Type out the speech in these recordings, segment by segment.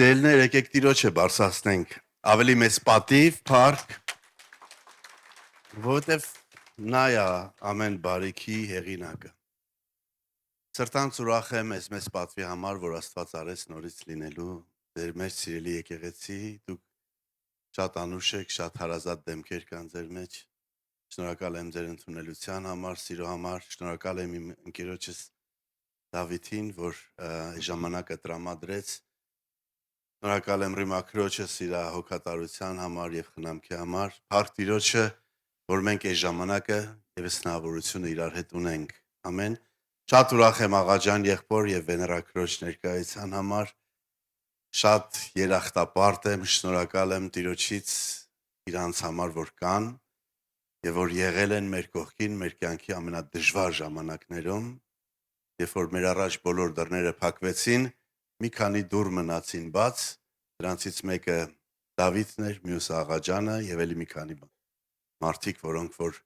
Սիրելիներ, եկեք Տիրոջը բարձրացնենք ավելի մեծ պատիվ, փառք, որովհետև նա է ամեն բարիքի հեղինակը։ Սրտանց ուրախ եմ այս մեծ պատվի համար, որ Աստված արեց նորից լինելու ձեր մեջ սիրելի եկեղեցի, դուք շատ անուշ եք, շատ հարազատ դեմքեր կան ձեր մեջ։ Շնորհակալ եմ ձեր ընդունելության համար, սիրո համար, շնորհակալ եմ իմ ընկերոջս Դավիթին, որ ժամանակը տրամադրեց։ Շնորհակալ եմ Ռիմաքրոջս իր հոգատարության համար եւ խնամքի համար։ Փառք Տիրոջը, որ մենք այս ժամանակը եւ այս հնարավորությունը իրար հետ ունենք։ Ամեն։ Շատ ուրախ եմ աղաջան եղբոր եւ Վեներակրոջ ներկայության համար։ Շատ երախտապարտ եմ, շնորհակալ եմ Տիրոջից իրանց համար, որ կան եւ որ եղել են մեր կողքին մեր կյանքի ամենադժվար ժամանակներում, երբ որ մեր առաջ բոլոր դռները փակվեցին, մի քանի դուռ մնացին բաց, դրանցից մեկը Դավիթն էր, մյուսը Աղաջանը եւ ելի մի քանի մարդիկ, որոնք որ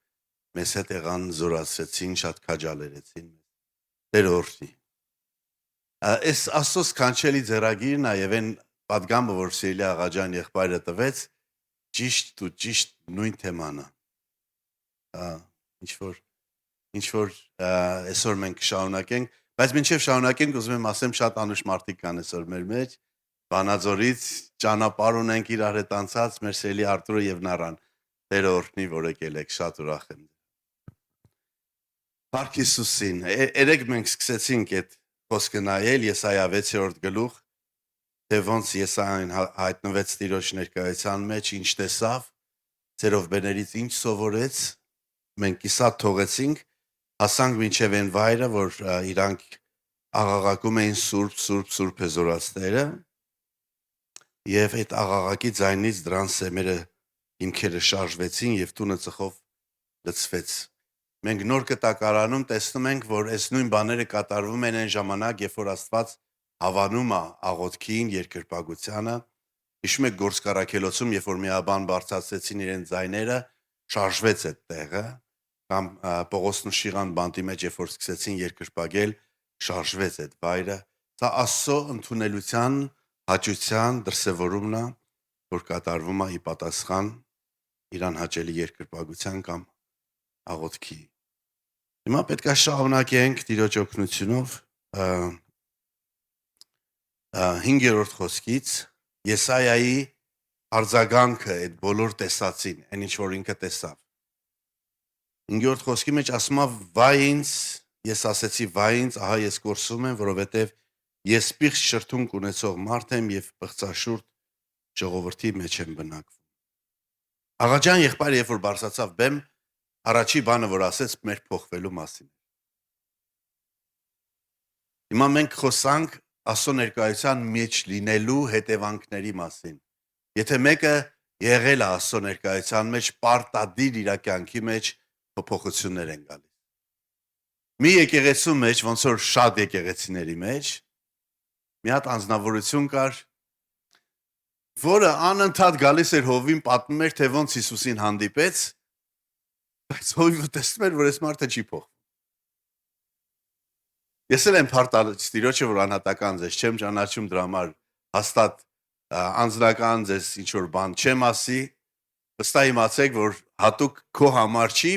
մեզ հետ եղան, զորացրեցին, շատ քաջալերեցին մեզ։ Տեր օրհնի։ Այս Աստծո սքանչելի ձեռագիրն է եւ այն պատգամը, որ Սիրելի Աղաջան եղբայրը տվեց, ճիշտ նույն թեման է։ Ինչ որ այսօր մենք շարունակենք, բայց մինչև շարունակենք, ուզում եմ ասեմ, շատ անուշ մարդիկ կան այսօր մեր մեջ, Վանաձորից ճանապարհ ունենք իրար հետ անցած, մեր սիրելի Արտուրը եւ Նարան, Տեր օրհնի, որ եկել եք, շատ ուրախ եմ։ Փառք Հիսուսին։ Երեք մենք սկսեցինք այդ խոսքը նայել Եսայա 6-րդ գլուխ, թե ոնց Եսային հայտնվեց Տիրոջ ներկայության մեջ, ինչ տեսավ, ծերով բերներից ինչ սովորեց, մենք կիսատ թողեցինք, հասանք մինչև այն վայրը, որ իրանք աղաղակում էին Սուրբ հեզորացները, եւ այդ աղաղակի ձայնից դրան սեմերը հիմքերը շարժվեցին եւ տունը ծխով լցվեց։ Մենք նոր կտակարանում տեսնում ենք, որ այս նույն բաները կատարվում են այն ժամանակ, երբ որ Աստված հավանում է աղոթքին, երկրպագությանը։ Հիշում եք Գործկարաքելոցում, երբ որ միաբան բարձրացրեցին իրեն ձայները, շարժվեց այդ տեղը, կամ Պողոսն ու Շիղան բանտի մեջ, երբ որ սկսեցին երկրպագել, շարժվեց այդ վայրը։ Սա Աստծո ընդունելության, հաճության դրսևորումն է, որ կատարվում է ի պատասխան իրան հաճելի երկրպագության կամ աղոթքի։ Հիմա պետք է շարունակենք Տիրոջ օգնությունով 5-րդ խոսքից Եսայայի արձագանքը այդ բոլոր տեսածին, այն ինչ որ ինքը տեսավ։ 5-րդ խոսքի մեջ ասում է վայ ինձ, ես ասեցի վայ ինձ, ահա ես կորսում եմ, որովհետև ես պիղծ շրթունք ունեցող մարդ եմ եւ պղծաշուրթ ժողովրդի մեջ եմ բնակվում։ Աղաջան եղբայրը երբ որ բարձրացավ բեմ, առաջի բանը որ ասեց մեր փոխվելու մասին։ Հիմա մենք խոսանք Աստծո ներկայության մեջ լինելու հետևանքների մասին։ Եթե մեկը եղել է Աստծո ներկայության մեջ, պարտադիր իր կյանքի մեջ փոփոխություններ են գալիս։ Մի եկեղեցու մեջ, ոնց որ շատ եկեղեցիների մեջ, մի հատ անձնավորություն կար, որը անընդհատ գալիս էր հովին, պատմում էր, թե ոնց Հիսուսին հանդիպեց, բայց հովիվը տեսնում էր, որ այս մարդը չի փոխվում։ Ես էլ եմ փառտալից Տիրոջը, որ անհատական ձեզ չեմ ճանաչում, դրա համար հաստատ անձնական ձեզ ինչ որ բան չեմ ասի, վստահ իմացեք, որ հատուկ քո համար չի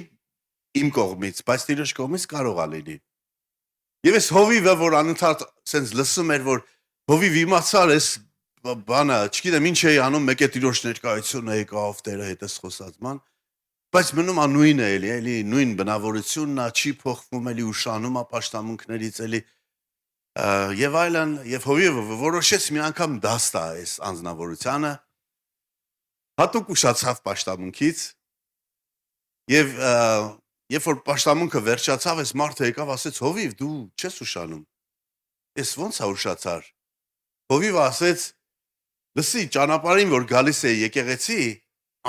իմ կողմից, բայց Տիրոջ կողմից կարող է լինի։ Եվ այս հովիվը, որ անընդհատ sense լսում էր, որ հովիվ իմացար այս բանը, չգիտեմ ինչ էի անում, մեկ է Տիրոջ ներկայությունը եկավ, Տերը հետ էս խոսածման, բայց մնում է նույնը էլի, նույն բնավորությունն է, չի փոխվում, էլի ուշանում է պաշտամունքներից, էլի եւ այլն, եւ հովիվը որոշեց մի անգամ դաստա այս անձնավորությանը, հատուկ ուշացավ պաշտամունքից եւ երբ որ պաշտամունքը վերջացավ, այս մարդը եկավ, ասեց հովիվ, դու չես ուշանում։ Ես ոնց է ուշացար։ Հովիվը ասեց, լսի, ճանապարհին որ գալիս է եկեղեցի,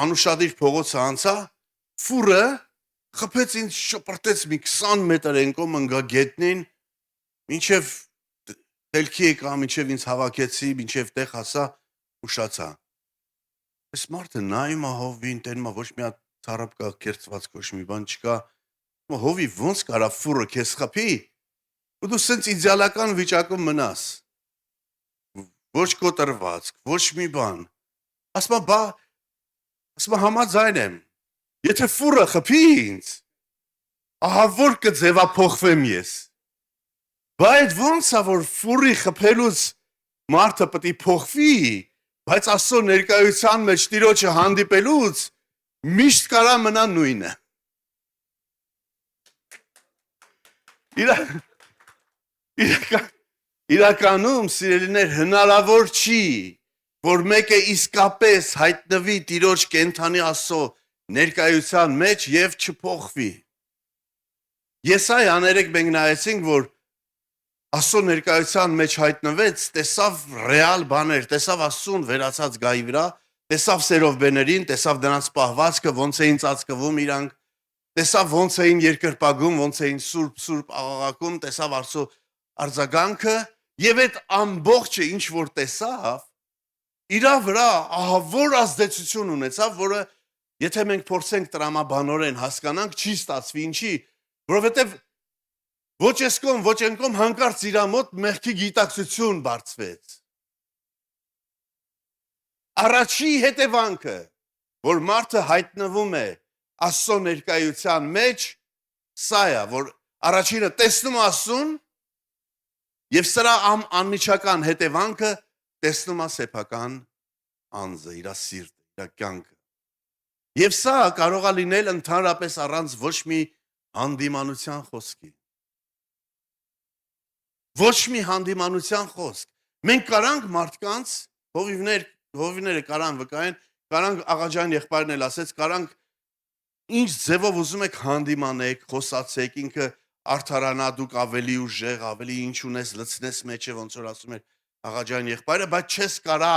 անուշադիր փողոցը անցա, ֆուրը խփեց ինձ, շպրտեց մի 20 մետր ենկոմ ընկա գետնին, մինչև թելքի եկա, մինչև ինձ հավաքեցի, մինչև տեղ հասա, ուշացա։ Այս մարդը նայում է հովին, տենում է ոչ մի հատ ցարապ կա, կերծված ոչ մի բան չկա։ Հովի ոնց կարա ֆուրը քեզ խփի, ու դու սենց իդեալական վիճակում մնաս։ ոչ կոտրվածք, ոչ մի բան։ Ասма համաձայն եմ։ Եթե ֆուրը խփի ինձ, ահա որ կձևափոխվեմ ես։ Բայց ոնց է որ ֆուրի խփելուց մարդը պետք է փոխվի, բայց Աստծո ներկայության մեջ Տիրոջը հանդիպելուց միշտ կարա մնա նույնը։ Իրականում, սիրելիներ, հնարավոր չի, որ մեկը իսկապես հայտնվի Տիրոջ կենթանի Աստծո ներկայության մեջ եւ չփոխվի։ Եսայա 3 մենք նայեցինք, որ Աստծո ներկայության մեջ հայտնվեց, տեսավ ռեալ բաներ, տեսավ Աստծուն վերացած գայի վրա, տեսավ սերովբեներին, տեսավ դրանց պահվածքը, ոնց էին ծածկվում իրանք, տեսավ ոնց էին երկրպագում, ոնց էին սուրբ աղաղակում, տեսավ Աստծո արձագանքը եւ այդ ամբողջը ինչ որ տեսավ, իրա վրա ահա որ ազդեցություն ունեցավ, որը եթե մենք փորձենք տրամաբանորեն հասկանանք, չի ստացվի, ինչի, որովհետեւ ոչ այս կողմ, ոչ այն կողմ հանկարծ իրա մոտ մեղքի գիտակցություն բարձվեց։ Առաջի հետևանքը, որ մարդը հայտնվում է Աստծո ներկայության մեջ, սա է, որ առաջինը տեսնում Աստծուն եւ սրա անմիջական հետևանքը տեսնում է սեփական անձը, իր սիրտը, իր կյանքը։ Եվ սա կարող է լինել ընդհանրապես առանց ոչ մի հանդիմանության խոսքի։ Ոչ մի հանդիմանության խոսք։ Մենք կարանք մարդկանց, հովիվները կարան վկայեն, կարանք Աղաջան եղբայրն էլ ասեց, կարանք ինչ ձևով ուզում եք հանդիմանեք, խոսացեք, ինքը արդարանա, դուք ավելի ուժեղ, ավելի ինչ ունես, լցնես մեջը, ոնց որ ասում էր Աղաջան եղբայրը, բայց չես կարա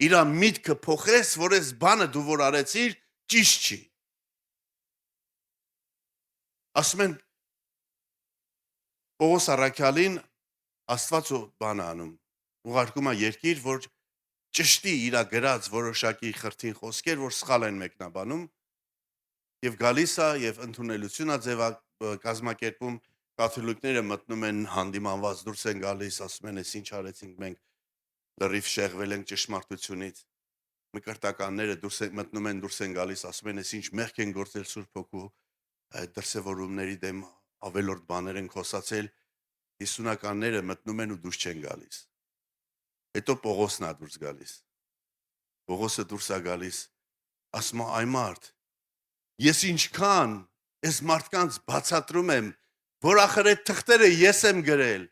իր միտքը փոխես, որ այս բանը դու որ արեցիր, ճիշտ չի։ Ասում են Պողոս առաքյալին Աստված բան անում, ուղարկում է երկիր, որ ճշտի իր գրած որոշակի խրթին խոսքեր, որ սխալ են մեկնաբանում, եւ գալիս է եւ ընդունելություն է կազմակերպում, կաթոլիկները մտնում են հանդիմանված դուրս են գալիս, ասում են, «Էս ինչ արեցինք մենք, լրիվ շեղվել ենք ճշմարտությունից»։ Մկրտականները մտնում են դուրս են գալիս, ասում են, «Էս ինչ մեղք են գործել Սուրբ Հոգու դրսևորումների դեմ, ավելորդ բաներ են խոսացել»։ 50-ականները մտնում են ու դուրս չեն գալիս։ Հետո Պողոսն է դուրս գալիս։ Պողոսը դուրս է գալիս, ասում է, «Այ մարդ, ես ինչքան այս մարդկանց բացատրում եմ, որ ախր այդ թղթերը ես եմ գրել»։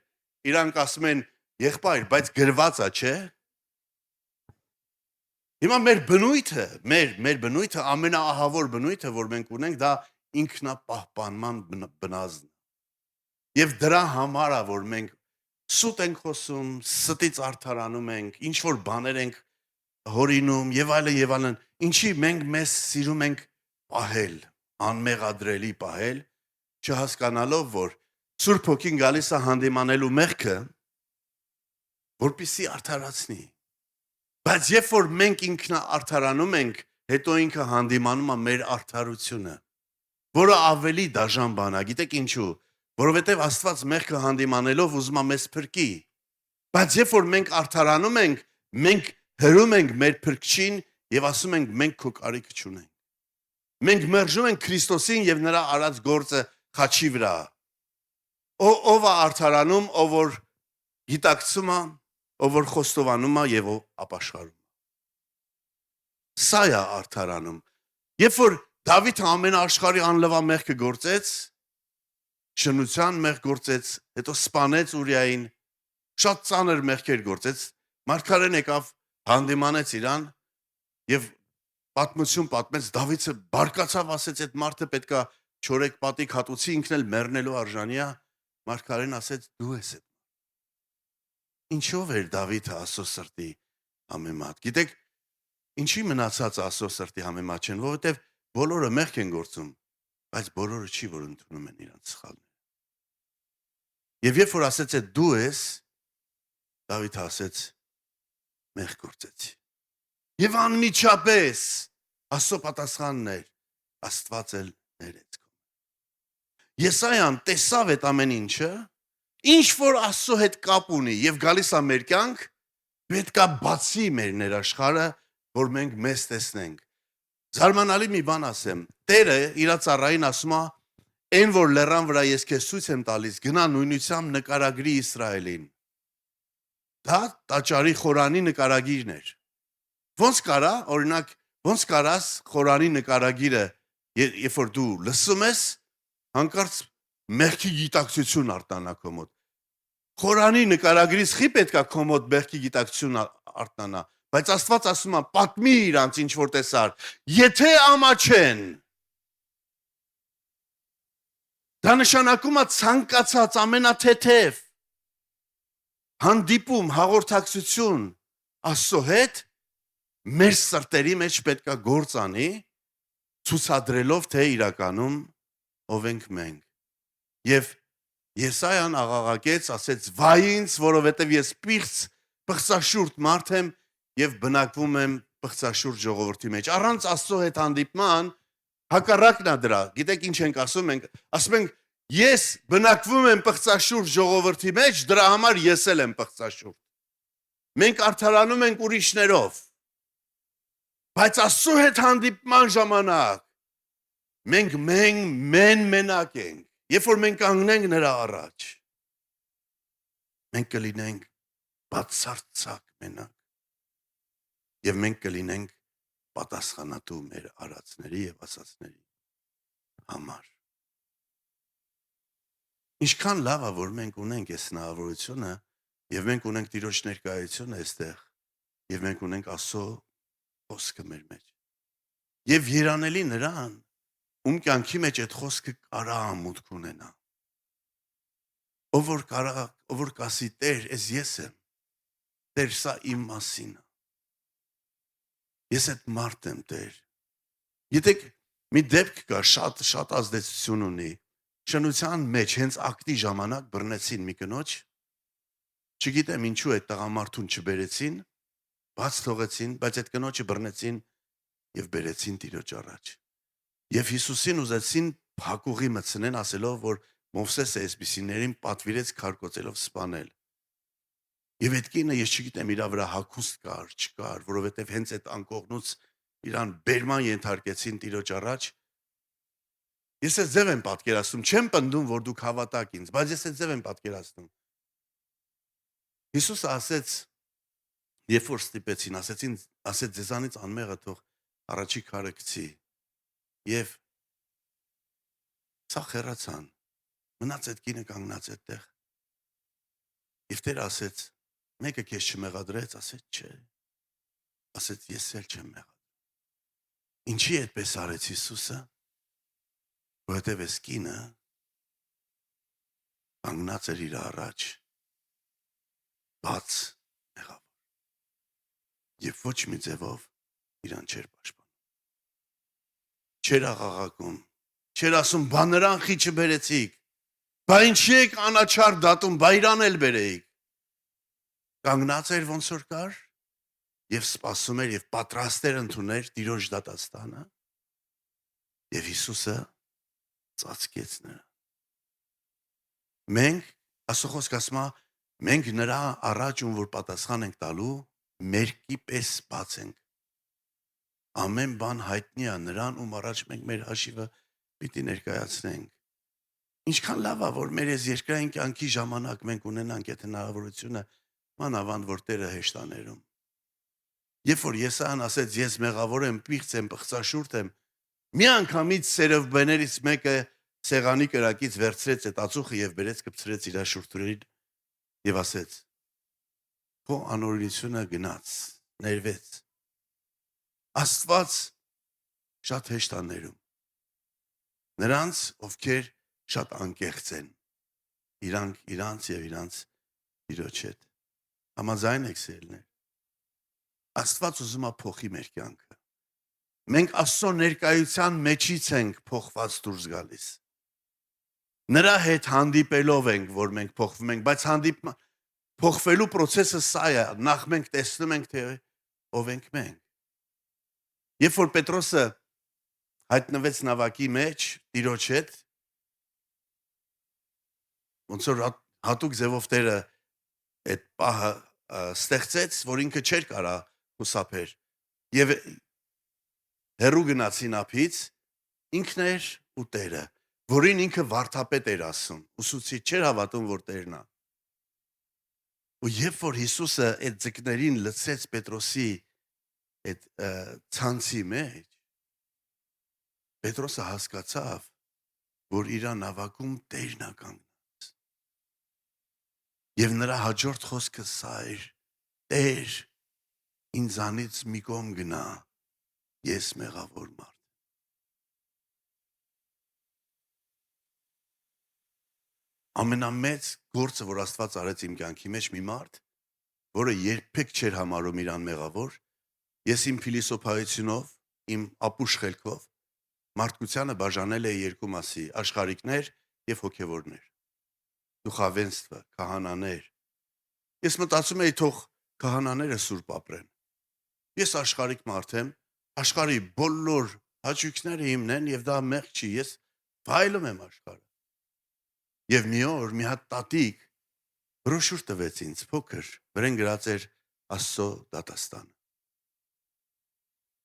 Իրանք ասում են, «Եղբայր, բայց գրված է, չէ»։ Հիմա մեր բնույթը ամենաահավոր բնույթը, որ մենք ունենք, դա ինքնապահպանման բնազդն։ Եվ դրա համար է, որ մենք սուտ ենք խոսում, ստից արդարանում ենք, ինչ որ բաներ ենք հորինում եւ այլն, ինչի մենք մեզ սիրում ենք պահել, անմեղադրելի պահել, չհասկանալով, որ Սուրբ Հոգին գալիս է հանդիմանելու մեղքը, որպեսզի արդարացնի։ Բայց երբ որ մենք ինքնաարդարանում ենք, հետո ինքը հանդիմանում է մեր արդարությունը, որը ավելի դաժան բան է, գիտեք ինչու։ Որովհետև Աստված մեղքը հանդիմանելով ուզում է մեզ փրկի։ Բայց երբ որ մենք արդարանում ենք, մենք հրում ենք մեր փրկչին եւ ասում ենք մենք քո կարիքը չունենք։ Մենք մերժում ենք Քրիստոսին եւ նրա արած գործը խաչի վրա։ Ով է արդարանում, ով որ գիտակցում է, ով որ խոստովանում է եւ ով ապաշխարում է։ Սա է արդարանում։ Երբ որ Դավիթը ամենաաշխարհի անլվա մեղքը գործեց, շնության մեղք գործեց, հետո սպանեց Ուրիային, շատ ծանր մեղքեր գործեց, մարգարեն եկավ, հանդիմանեց իրան եւ պատմություն պատմեց, Դավիթը բարկացավ, ասեց, այդ մարդը պետքա չորեք պատիկ հատուցի, ինքն էլ մեռնելու արժանի է, մարգարեն ասեց, դու ես այդ։ Ինչով էր Դավիթը Աստծո սրտի համեմատ։ Գիտեք, ինչի մնացած Աստծո սրտի համեմատ չեն, որովհետեւ բոլորը մեղք են գործում, բայց բոլորը չի, որ ընդունում են իրանց սխալները։ Եվ երբ որ ասեց է դու ես, Դավիթը ասեց մեղք գործեցի։ Եվ անմիջապես Աստծո պատասխանն էր, Աստված էլ ներեց քո։ Եսայան տեսավ այդ ամեն ինչը, ինչ որ Աստծո հետ կապ ունի եւ գալիս է մեր կյանք, պետքա բացի մեր ներաշխարը, որ մենք մեզ տեսնենք։ Զարմանալի մի բան ասեմ, Տերը իր ծառային ասում է, այն որ լեռան վրա ես քեզ ցույց եմ տալիս, գնա նույնությամբ նկարագրի Իսրայելին։ Դա տաճարի խորանի նկարագիրն էր։ Ոնց կարա, օրինակ, ոնց կարաս խորանի նկարագիրը, երբ որ դու լսում ես, հանկարծ մեղքի գիտակցություն արտանա քո մոտ։ Խորանի նկարագրից խի պետքա քո մոտ մեղքի գիտակցություն արտանա, բայց Աստված ասում է, պատմի իրանց ինչ որ տեսար, եթե ամաչեն։ Դա նշանակում է ցանկացած ամենաթեթև հանդիպում, հաղորդակցություն Աստծո հետ մեր սրտերի մեջ պետքա գործ անի, ցուցադրելով թե իրականում ով ենք մենք։ Եվ Եսայան աղաղակեց, ասեց, վայ ինձ, որովհետև ես պղծաշուրջ մարդ եմ եւ բնակվում եմ պղծաշուրջ ժողովրդի մեջ։ Առանց Աստծո հետ հանդիպման հակառակն է դրա։ Գիտեք ինչ ենք ասում, ասում ենք ես բնակվում եմ պղծաշուրջ ժողովրդի մեջ, դրա համար ես էլ եմ պղծաշուրջ։ Մենք արդարանում ենք ուրիշներով։ Բայց Աստծո հետ հանդիպման ժամանակ մենք մենակ ենք։ Երբ որ մենք կանգնենք նրա առաջ, մենք կլինենք բացարձակ մենակ եւ մենք կլինենք պատասխանատու մեր արածների եւ ասածների համար։ Ինչքան լավ է, որ մենք ունենք այս հնարավորությունը եւ մենք ունենք Տիրոջ ներկայությունը այստեղ եւ մենք ունենք Աստծո խոսքը մեր մեջ։ Եվ երանելի նրան, ում կյանքի մեջ այդ խոսքը կարա ամուտք ունենա։ Ով որ կասի Տեր, ես եմ, Տեր, սա իմ մասին է։ Ես այդ մարդ եմ, Տեր։ Գիտեք, մի դեպք կա, շատ ազդեցություն ունի։ Շնության մեջ հենց ակտի ժամանակ բռնեցին մի կնոջ, չգիտեմ ինչու այդ տղամարդուն չբերեցին, բաց թողեցին, բայց այդ կնոջը բռնեցին եւ բերեցին Տիրոջ առաջ։ Եվ Հիսուսին ուզեցին փակուղի մտցնեն, ասելով, որ Մովսեսը այսպիսիներին պատվիրեց քարկոծելով սպանել։ Եվ այդ կինը, ես չգիտեմ, իր վրա հագուստ կար, չկար, որովհետև հենց այդ անկողնուց իրան բերման ենթարկեցին Տիրոջ առաջ։ Ես այս ձև եմ պատկերացնում, չեմ պնդում, որ դուք հավատաք ինձ, բայց ես այս ձև եմ պատկերացնում։ Հիսուսը ասեց, երբ որ ստիպեցին, ասեց ձեզանից անմեղը թող առաջի քարը գցի։ Եվ սա խերացան, մնաց այդ կինը կանգնած այդտեղ։ Եվ Տերը ասեց, մեկը քեզ չմեղադրեց, ասեց չէ, ասեց ես էլ չեմ մեղադրել։ Ինչի այդպես արեց Հիսուսը, որովհետև այս կինը կանգնած էր իր առաջ, բաց մեղավոր, եւ ոչ մի ձևով իրան չէր պաշտպանում, չէր աղաղակում, չէր ասում, բա նրան խի չբերեցիք, բա ինչի եք անաչար դատում, բա իրան էլ բերեիք։ Կանգնած էր ոնց որ կար եւ սպասում էր եւ պատրաստ էր ընդուներ Տիրոջ դատաստանը եւ Հիսուսը ծածկեց նրան։ Մենք Աստծո խոսքը ասում է, մենք նրա առաջ ում որ պատասխան ենք տալու, մերկի պես բաց ենք։ Ամեն բան հայտնի է նրան, ում առաջ մենք մեր հաշիվը պիտի ներկայացնենք։ Ինչքան լավ է, որ մեր այս երկրային կյանքի ժամանակ մենք ունենանք այդ հնարավորությունը, մանավանդ որ Տերը հեշտ է ներում։ Երբ որ Եսայան ասեց, ես մեղավոր եմ, պիղծ եմ, պղծաշուրջ եմ, մի անգամից սերովբեներից մեկը սեղանի կրակից վերցրեց այդ ածուխը եւ բերեց կպցրեց իր շուրթուրին եւ ասեց. Քո անօրինությունը գնաց, ներվեց։ Աստված շատ հեշտ է ներում։ Նրանց, ովքեր շատ անկեղծ են, իրանց եւ իրանց Տիրոջ հետ։ Համաձայն եք սիրելիներ։ Աստված ուզում է փոխի մեր կյանքը։ Մենք Աստծո ներկայության մեջից ենք փոխված դուրս գալիս։ Նրա հետ հանդիպելով ենք, որ մենք փոխվում ենք, բայց փոխվելու process-ը սա է, նախ մենք տեսնում ենք, թե ով ենք մենք։ Երբ որ Պետրոսը հայտնվեց նավակի մեջ Տիրոջ հետ, ոնց որ հատուկ ձևով Տերը այդ պահը ստեղծեց, որ ինքը չէր կարա խուսափեր։ Եվ հերու գնացին ափից, ինքն էր ու Տերը, որին ինքը վարդապետ էր ասում, ուսուցիչ չէր հավատում, որ Տերն է։ Ու երբ որ Հիսուսը այդ ձկներին լցեց Պետրոսի այդ ցանցի մեջ, Պետրոսը հասկացավ, որ իր նավակում Տերն է կանգնած։ Եվ նրա հաջորդ խոսքը սա էր. Տեր, ինձանից մի կողմ գնա, ես մեղավոր մարդ։ Ամենամեծ գործը, որ Աստված արեց իմ կյանքի մեջ մի մարդ, որը երբեք չէր համարում իրան մեղավոր, ես իմ փիլիսոփայությունով, իմ ապուշ խելքով մարդկությանը բաժանել է երկու մասի՝ աշխարհիկներ եւ հոգեվորներ։ Դուխավենստվը, քահանաներ։ Ես մտածում էի թող քահանաները սուրբ ապրեն։ Ես աշխարհիկ մարդ եմ, աշխարհի բոլոր հաճույքները իմն են եւ դա մեղք չի, ես վայելում եմ աշխարհը։ Եվ մի օր մի հատ տատիկ բրոշուր տվեց ինձ փոքր, վրան գրած էր Աստծո դատաստանը։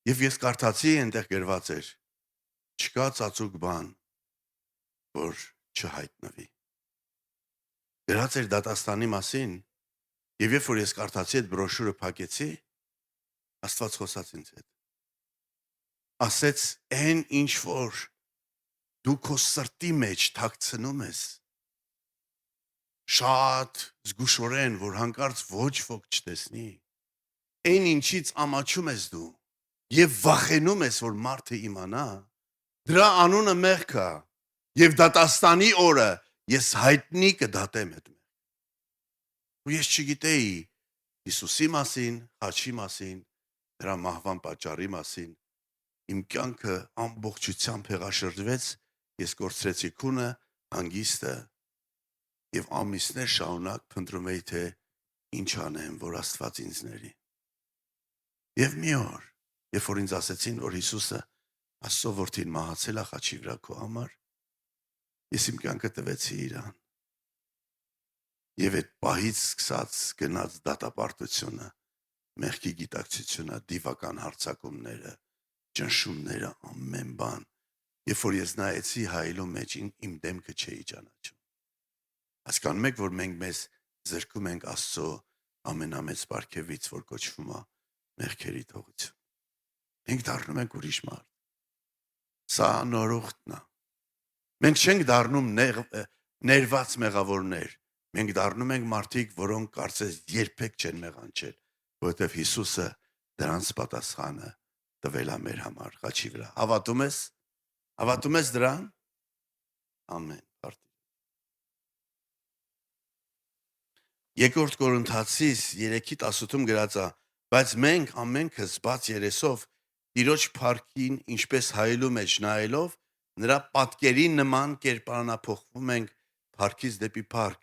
Եվ ես կարդացի, այնտեղ գրված էր. չկա ծածուկ բան, որ չհայտնվի։ Գրած էր դատաստանի մասին, եւ երբ որ ես կարդացի այդ բրոշուրը փակեցի, Աստված խոսաց ինձ հետ։ Ասեց, այն ինչ որ դու քո սրտի մեջ թաքցնում ես, շատ զգուշորեն, որ հանկարծ ոչ ոք չտեսնի, այն ինչից ամաչում ես դու եւ վախենում ես, որ մարդը իմանա, դրա անունը մեղք է եւ դատաստանի օրը ես հայտնի կդատեմ այդ մեղքը։ Ու ես չգիտեի Հիսուսի մասին, խաչի մասին, դրա մահվան պատճառի մասին, իմ կյանքը ամբողջությամբ հեղաշրջվեց, ես կորցրեցի քունը, հանգիստը եւ ամիսներ շարունակ փնտրում էի թե ինչ անեմ, որ Աստված ինձ ների։ Եվ մի օր, երբ որ ինձ ասեցին, որ Հիսուսը Աստծո որդին մահացել է խաչի վրա քո համար, ես իմ կյանքը տվեցի իրան։ Եվ այդ պահից սկսած գնաց դատապարտությունը, մեղքի գիտակցությունը, դիվական հարձակումները, ճնշումները, ամեն բան։ Երբ որ ես նայեցի հայելու մեջ իմ դեմքը չէի ճանաչում։ Հասկանում եք, որ մենք մեզ զրկում ենք Աստծո ամենամեծ պարգևից, որ կոչվում է մեղքերի թողություն։ Մենք դառնում ենք ուրիշ մարդ։ Սա նորուղտն է։ Մենք չենք դառնում ներված մեղավորներ։ Մենք դառնում ենք մարդիկ, որոնք կարծես երբեք չեն մեղանչել, որովհետև Հիսուսը դրանց պատասխանը տվել է մեր համար խաչի վրա։ Հավատում ես? Հավատում ես դրան? Ամեն։ Երկրորդ Կորինթացիս 3:18-ում գրած է. բայց մենք ամենքս բաց երեսով Տիրոջ փառքին ինչպես հայելու մեջ նայելով նրա պատկերի նման կերպարանափոխվում ենք փառքից դեպի փառք,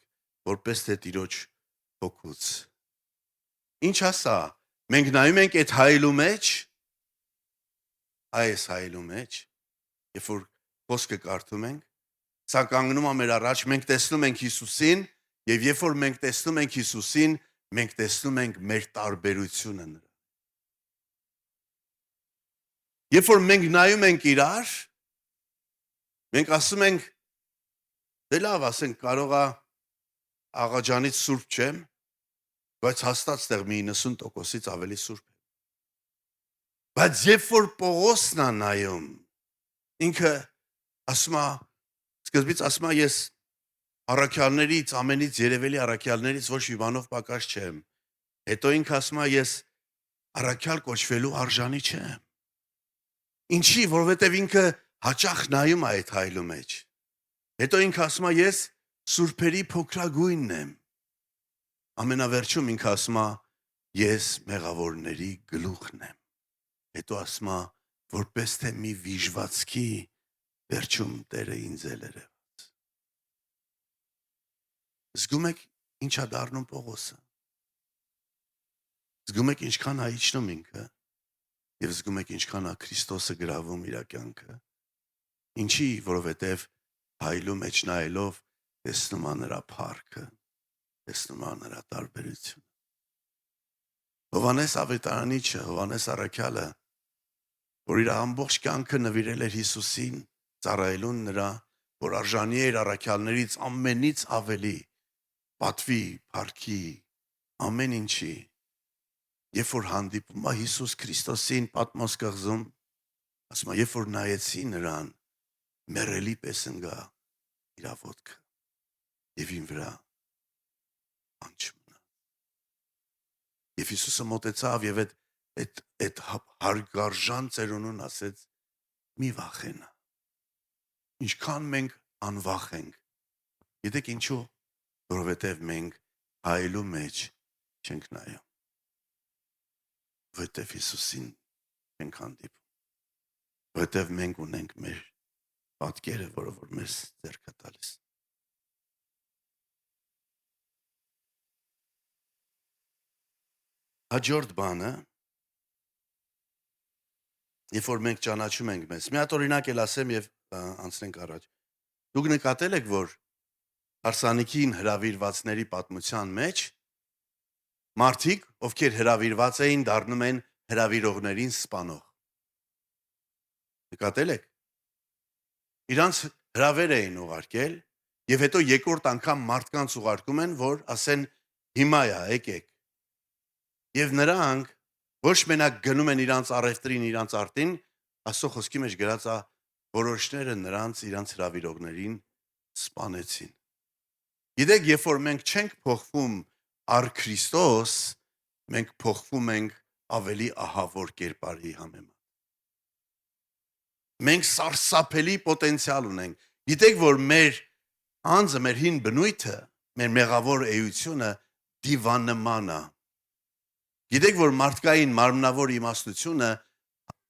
որպես թե Տիրոջ հոգուց։ Ինչ ասա, մենք նայում ենք այդ հայելու մեջ, այս հայելու մեջ, երբ որ խոսքը կարդում ենք, սա կանգնում է մեր առաջ, մենք տեսնում ենք Հիսուսին, եւ երբ որ մենք տեսնում ենք Հիսուսին, մենք տեսնում ենք մեր տարբերությունը նրա։ Երբ որ մենք նայում ենք իրար, մենք ասում ենք, դե լավ, ասենք կարող է աղաջանից սուրբ չեմ, բայց հաստատ ստեղ մի 90%-ից ավելի սուրբ է։ Բայց երբ որ Պողոսն է նայում, ինքը ասում է, սկզբից ասում է, ես առաքյալներից, ամենից երևելի առաքյալներից ոչ մի բանով պակաս չեմ։ Հետո ինքը ասում է, ես առաքյալ կոչվելու արժանի չեմ։ Ինչի, որովհետև ինքը հաճախ նայում է այդ հայլու մեջ։ Հետո ինքը ասում է, ես սուրբերի փոքրագույնն եմ։ Ամենավերջում ինքը ասում է, ես մեղավորների գլուխն եմ։ Հետո ասում է, որպես թե մի վիժվածքի վերջում Տերը ինձ էլ երևաց։ Զգում եք ինչա դառնում Պողոսը։ Զգում եք ինչքան է իջնում ինքը։ Եվ զգում եք ինչքան է Քրիստոսը գրավում իր կյանքը։ Ինչի, որովհետև հայլու մեջ նայելով տեսնում է նրա փառքը, տեսնում է նրա տարբերությունը։ Հովանես Ավետարանիչը, Հովանես Առաքյալը, որ իր ամբողջ կյանքը նվիրել էր Հիսուսին, ծառայելուն նրա, որ արժանի էր առաքյալներից ամենից ավելի, պատվի, փառքի, ամեն ինչի, երբ որ հանդիպում է Հիսուս Քրիստոսին պատմոս կղզում, ասում է, երբ որ նայեցի նրան, մեռելի պես ընկա իր ոտքը եւ ին վրա անչմնա։ Եվ Հիսուսը մոտեցավ եւ այդ հարգարժան ծերունուն ասեց. մի վախենա։ Ինչքան մենք անվախ ենք։ Գիտեք ինչու? Որովհետեւ մենք հայելու մեջ չենք նայում։ Որովհետեւ Հիսուսին ենք հանդիպում։ Որովհետեւ մենք ունենք մեր պատկերը, որը որ մեզ ձեռք է տալիս։ Հաջորդ բանը, երբ որ մենք ճանաչում ենք մեզ, մի հատ օրինակ էլ ասեմ եւ անցնենք առաջ։ Դուք նկատել եք, որ հարսանիքին հրավիրվածների պատմության մեջ մարդիկ, ովքեր հրավիրված էին, դառնում են հրավիրողներին սպանող։ Նկատել եք։ Իրանց հրավեր էին ուղարկել եւ հետո երկրորդ անգամ մարդկանց ուղարկում են, որ ասեն հիմա է, եկեք։ Եվ նրանք ոչ մենակ գնում են իրանց առևտրին, իրանց արտին, Աստծո խոսքի մեջ գրած է, որոշները նրանց իրանց հրավիրողներին սպանեցին։ Գիտեք, երբ որ մենք չենք փոխվում առ Քրիստոս, մենք փոխվում ենք ավելի ահավոր կերպարի համեմատ։ Մենք սարսափելի պոտենցիալ ունենք։ Գիտեք, որ մեր անձը, մեր հին բնույթը, մեր մեղավոր էությունը դիվաննման է։ Գիտեք, որ մարդկային մարմնավոր իմաստությունը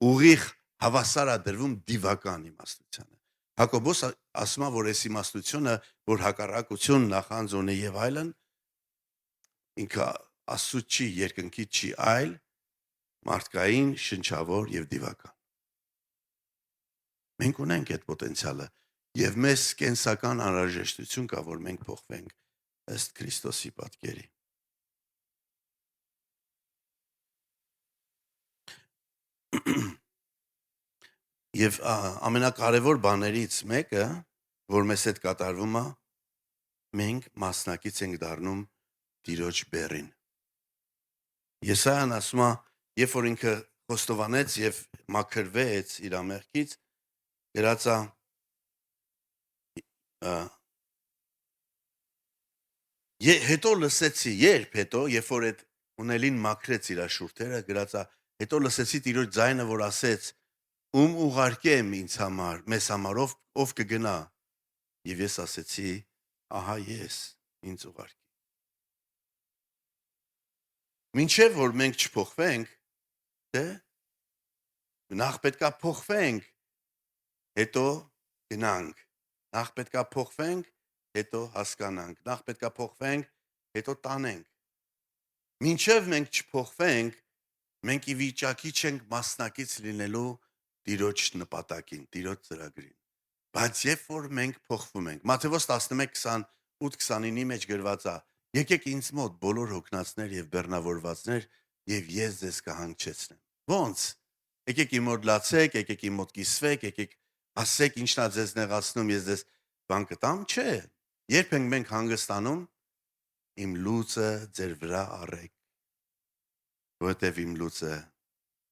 ուղիղ հավասար է դրվում դիվական իմաստությանը։ Հակոբոս ասում է, որ այս իմաստությունը, որ հակառակություն, նախանձ ունի եւ այլն, ինքը Աստծո չի, երկնքի չի, այլ մարդկային, շնչավոր եւ դիվական։ Մենք ունենք այդ պոտենցիալը եւ մեզ կենսական անհրաժեշտություն կա, որ մենք փոխվենք ըստ Քրիստոսի պատկերի։ Եվ ամենակարևոր բաներից մեկը, որ մեզ հետ կատարվում է, մենք մասնակից ենք դառնում Տիրոջ բեռին։ Եսայան ասում է, երբ որ ինքը խոստովանեց եւ մաքրվեց իր ամեղքից, գրած է հետո լսեցի, երբ որ այդ ունելին մաքրեց իր շուրթերը, գրած է, հետո լսեցի Տիրոջ ձայնը, որ ասեց. ում ուղարկեմ ինձ համար, մեզ համար ով կգնա։ Եվ ես ասեցի, ահա ես, ինձ ուղարկի։ Մինչև որ մենք չփոխվենք, թե նախ պետքա փոխվենք, հետո գնանք, նախ պետքա փոխվենք, հետո հասկանանք, նախ պետքա փոխվենք, հետո տանենք։ Մինչև մենք չփոխվենք, մենք ի վիճակի չենք մասնակից լինելու Տիրոջ նպատակին, Տիրոջ ծրագրին։ Բայց երբ որ մենք փոխվում ենք, Մատթեոս 11:28-29-ի մեջ գրված է. եկեք ինձ մոտ բոլոր հոգնածներ եւ բեռնավորվածներ եւ ես ձեզ կհանգչեցնեմ։ Ոնց? Եկեք իմ մոտ լացեք, եկեք իմ մոտ կիսվեք, եկեք ասեք ինչն է ձեզ նեղացնում, ես ձեզ բան կտամ, չէ։ Երբ ենք մենք հանգստանում, իմ լուծը ձեր վրա առեք։ Որտեւ իմ լուծը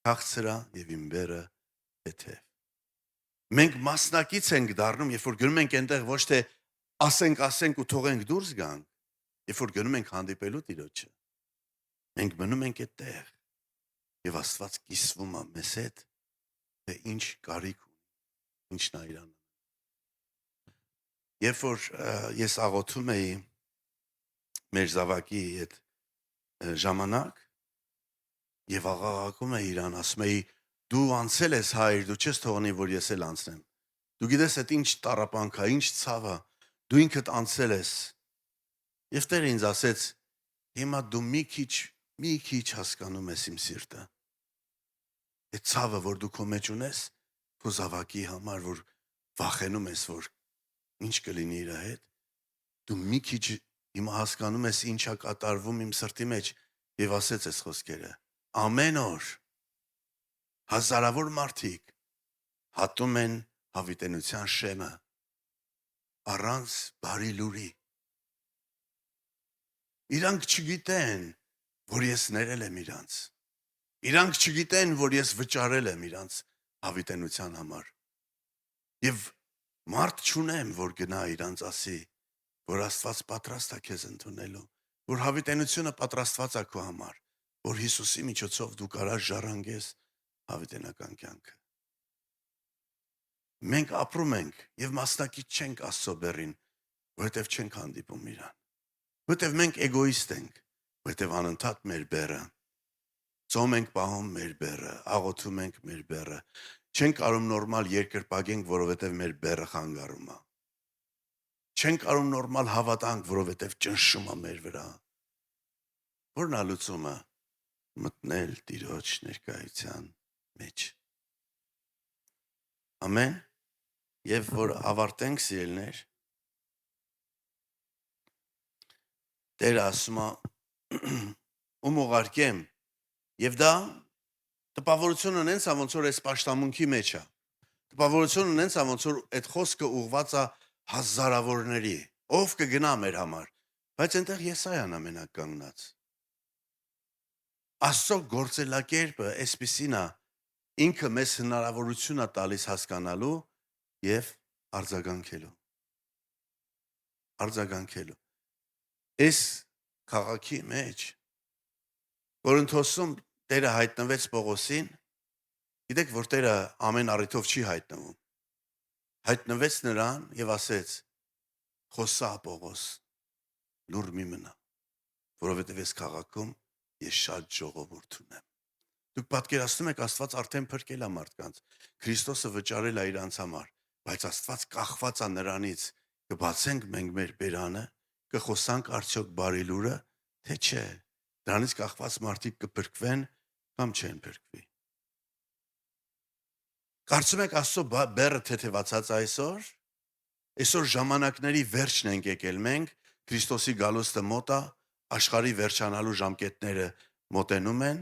քաղցր է եւ իմ բեռը թեթև։ Մենք մասնակից ենք դառնում, երբ որ գնում ենք այնտեղ ոչ թե ասենք ու թողենք դուրս գանք, երբ որ գնում ենք հանդիպելու Տիրոջը։ Մենք մնում ենք այդտեղ եւ Աստված կիսվում է մեզ հետ, թե ինչ կարիք ունի, ինչն է իրան։ Երբ որ ես աղոթում էի մեր զավակի այդ ժամանակ եւ աղաղակում էի իրան, ասում էի դու անցել ես հայր, դու չես թողնի, որ ես էլ անցնեմ։ Դու գիտես այդ ինչ տառապանք է, ինչ ցավ է, դու ինքդ անցել ես։ Եվ Տերը ինձ ասեց, հիմա դու մի քիչ հասկանում ես իմ սիրտը։ Այդ ցավը, որ դու քո մեջ ունես, քո զավակի համար, որ վախենում ես, որ ինչ կլինի իր հետ, դու մի քիչ հիմա հասկանում ես ինչա կատարվում իմ սրտի մեջ եւ ասեց այս խոսքերը։ ամեն օր հազարավոր մարդիկ հատում են հավիտենության շեմը առանց բարի լուրի։ Իրանք չգիտեն, որ ես ներել եմ իրանց։ Իրանք չգիտեն, որ ես վճարել եմ իրանց հավիտենության համար։ Եվ մարդ չունեմ, որ գնա իրանց ասի, որ Աստված պատրաստ է քեզ ընդունելու, որ հավիտենությունը պատրաստված է քո համար, որ Հիսուսի միջոցով դու կարաս ժառանգես հավիտենական կյանքը։ Մենք ապրում ենք եւ մասնակից չենք Աստծո բեռին, որովհետեւ չենք հանդիպում իրան։ Որովհետեւ մենք էգոիստ ենք, որովհետեւ անընդհատ մեր բեռը ծոմ ենք պահում մեր բեռը, աղոթում ենք մեր բեռը, չենք կարող նորմալ երկրպագենք, որովհետև մեր բեռը խանգարում է։ Չենք կարող նորմալ հավատանք, որովհետև ճնշում է մեր վրա։ Որն է լուծումը? Մտնել Տիրոջ ներկայության մեջ։ Ամեն։ Եվ որ ավարտենք, սիրելիներ, Տերը ասում է ում ուղարկեմ, եւ դա տպավորություն ունենցա, ոնց որ այս պաշտամունքի մեջ է։ Տպավորություն ունենցա, ոնց որ այդ խոսքը ուղված է հազարավորների, ով կգնա մեր համար, բայց այնտեղ Եսայան ամենակ կանգնած։ Աստծո գործելակերպը այսպիսին է, ինքը մեզ հնարավորություն է տալիս հասկանալու եւ արձագանքելու։ Այս քաղաքի մեջ Կորինթոսում Տերը հայտնվեց Պողոսին, գիտեք, որ Տերը ամեն առիթով չի հայտնվում։ Հայտնվեց նրան եւ ասեց. «Խոսա Պողոս, լուր մի մնա, որովհետեւ այս քաղաքում ես շատ ժողովուրդ ունեմ»։ Դուք պատկերացնում եք, Աստված արդեն փրկել է մարդկանց, Քրիստոսը վճարել է իրանց համար, բայց Աստված կախված է նրանից, կբացենք մենք մեր բերանը, կխոսանք արդյոք բարի լուրը, թե չէ։ Դրանից կախված մարդիկ կփրկվեն կամ չեն փրկվի։ Կարծում եք Աստծո բեռը թեթևացած այսօր։ Այսօր ժամանակների վերջն ենք եկել մենք, Քրիստոսի գալուստը մոտ է, աշխարհի վերջանալու ժամկետները մոտենում են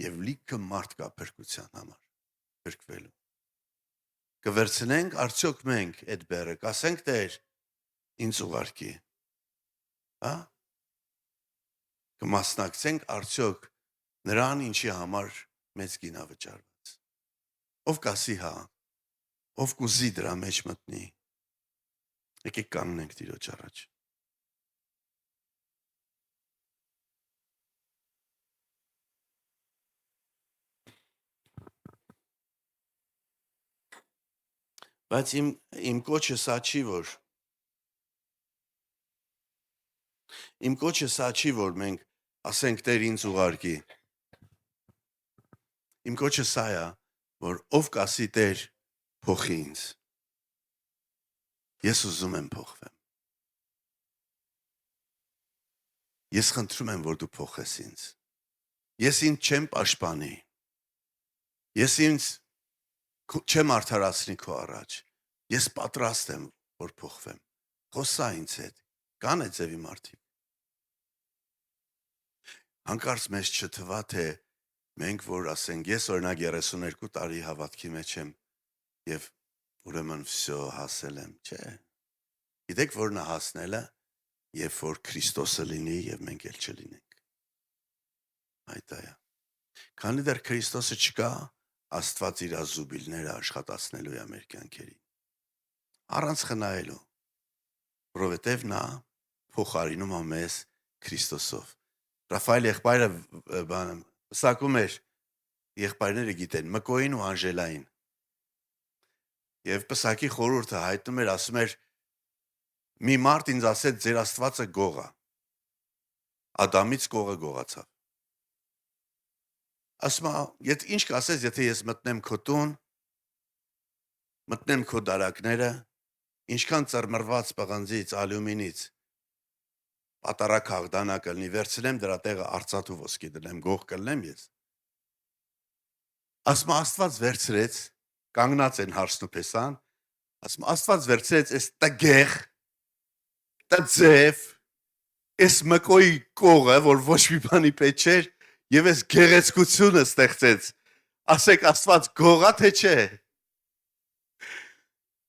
եւ լիքը մարդ կա փրկության համար, փրկվելու։ Կվերցնենք արդյոք մենք այդ բեռը, կասենք Տեր, ինձ ուղարկի։ Հա? Կմասնակցենք արդյոք նրան, ինչի համար մեծ գին է վճարված։ Ով կասի հա, ով կուզի դրա մեջ մտնի։ Եկեք կանգնենք Տիրոջ առաջ։ Բայց իմ կոչը սա չի, որ մենք ասենք Տեր ինձ ուղարկի։ Իմ կոչը սա է, որ ով կասի Տեր փոխի ինձ։ Ես ուզում եմ փոխվեմ։ Ես խնդրում եմ, որ դու փոխես ինձ։ Ես ինձ չեմ պաշտպանի։ Ես ինձ չեմ արդարացնի քո առաջ։ Ես պատրաստ եմ, որ փոխվեմ։ Խոսա ինձ հետ։ Կան այդ ձևի մարդիկ։ Հանկարծ մեզ չթվա, թե մենք որ ասենք, ես օրինակ 32 տարի հավատքի մեջ եմ եւ ուրեմն վсё հասել եմ, չէ։ Գիտեք որն է հասնելը, երբ որ Քրիստոսը լինի եւ մենք էլ չլինենք։ Այդ է։ Քանի դեռ Քրիստոսը չկա, Աստված իր զուբիլները աշխատացնելու է մեր կյանքերին։ Առանց խնայելու, որովհետեւ նա փոխարինում է մեզ Քրիստոսով։ Ռաֆայել եղբայրը սակում էր, եղբայրները գիտեն, Մկոյին ու Անժելային։ Եվ պսակի խորհուրդը հայտնում էր, ասում էր, մի մարդ ինձ ասեց, ձեր Աստվածը գող է։ Ադամից կողը գողացավ։ Ասում է, ինչ կասես, եթե ես մտնեմ քո տուն, մտնեմ քո դարակները, ինչքան ծռմռված պղնձից, ալյումինից, պատարակ հաղդանակ կլինի, վերցնեմ դրա տեղը արծաթ ու ոսկի դնեմ, գող կլնեմ ես։ Ասում Աստված վերցրեց, կանգնած են հարսն ու փեսան, ասում Աստված վերցրեց այս տգեղ, տձև, այս Մկոյի կողը, որ ոչ մի բանի պետք չէր, Եվ այս գեղեցկությունը ստեղծեց։ Ասեք Աստված գողա թե չէ։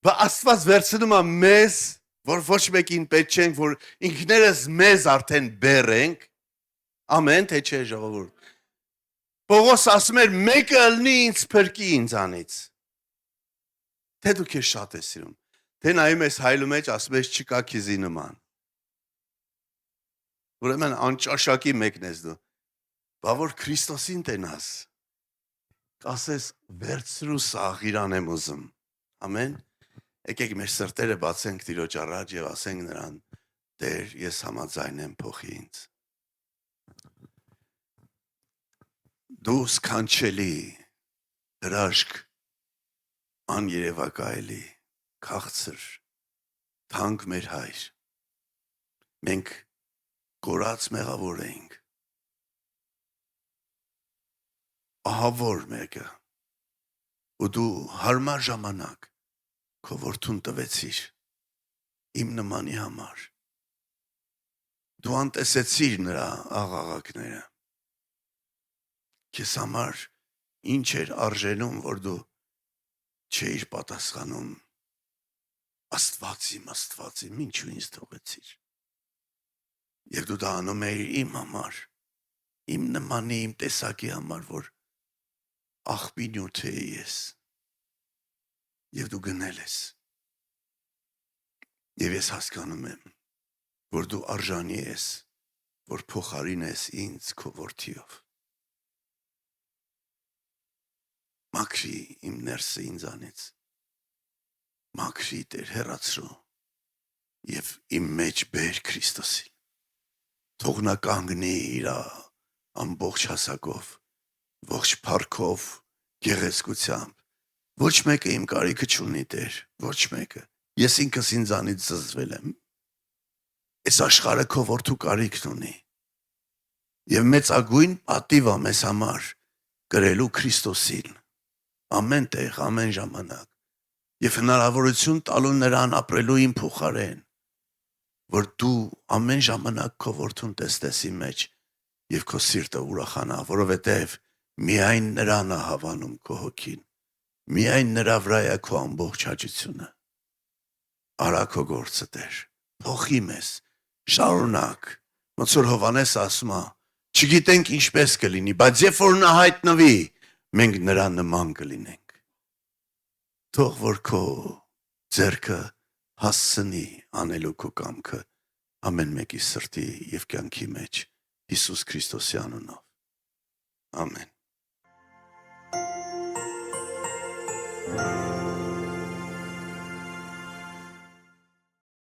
Բա Աստված վերցնում է մեզ, որ ոչ մեկին պետք չենք, որ ինքներս մեզ արդեն բերենք։ Ամեն թե չէ ժողովուրդ։ Պողոս ասում էր մեկը ըլնի ինձ փրկի ինձանից։ Թե դու քեզ շատ ես սիրում։ Թե նայում ես հայլու մեջ ասում ես չկա քեզի նման։ Ուրեմն անճաշակի մեկն ես դու։ Բա որ Քրիստոսին տենաս։ Կասես վերցրու սաղ իրան եմ ուզում։ Ամեն։ Եկեք մեր սրտերը բացենք Տիրոջ առաջ եւ ասենք նրան. Տեր, ես համաձայն եմ փոխի ինձ։ Դու սքանչելի հրաշք աներևակայելի քաղցր թանկ մեր հայր մենք կորած մեղավոր ենք ահավոր մեկը ու դու հարմար ժամանակ քո որդուն տվեցիր իմ նմանի համար դու անտեսեցիր նրա աղաղակները քեզ համար ինչ էր արժենում որ դու չէիր պատասխանում Աստված իմ ինչու ինձ թողեցիր եւ դու դա անում էիր իմ համար իմ նմանի իմ տեսակի համար որ աղբի նյութ էի ես եւ դու գնել ես եւ ես հասկանում եմ որ դու արժանի ես որ փոխարինես ինձ քո որդիով Մաքրի իմ ներսը ինձանից Մաքրի Տեր հեռացրու եւ իմ մեջ բեր Քրիստոսին թող նա կանգնի իր ամբողջ հասակով ողջ փառքով գեղեցկությամբ ոչ մեկը իմ կարիքը չունի Տեր ոչ մեկը ես ինքս ինձանից զզվել եմ այս աշխարհը քո որդու կարիքն ունի եւ մեծագույն պատիվ է մեզ համար կրելու Քրիստոսին ամեն տեղ ամեն ժամանակ եւ հնարավորություն տալու նրան ապրելու իմ փոխարեն որ դու ամեն ժամանակ քո որդուն տեսնես իմ մեջ եւ քո սիրտը ուրախանա որովհետեւ միայն նրան է հավանում քո հոգին միայն նրա վրա է քո ամբողջ հաճությունը արա քո գործը Տեր փոխի մեզ շարունակ ոնց որ Հովհաննես ասում է չգիտենք ինչպես կլինի բայց երբ որ նա հայտնվի մենք նրան նման կլինենք թող որ քո ձեռքը հասցնի անելու քո կամքը ամեն մեկի սրտի եւ կյանքի մեջ Հիսուս Քրիստոսի անունով ամեն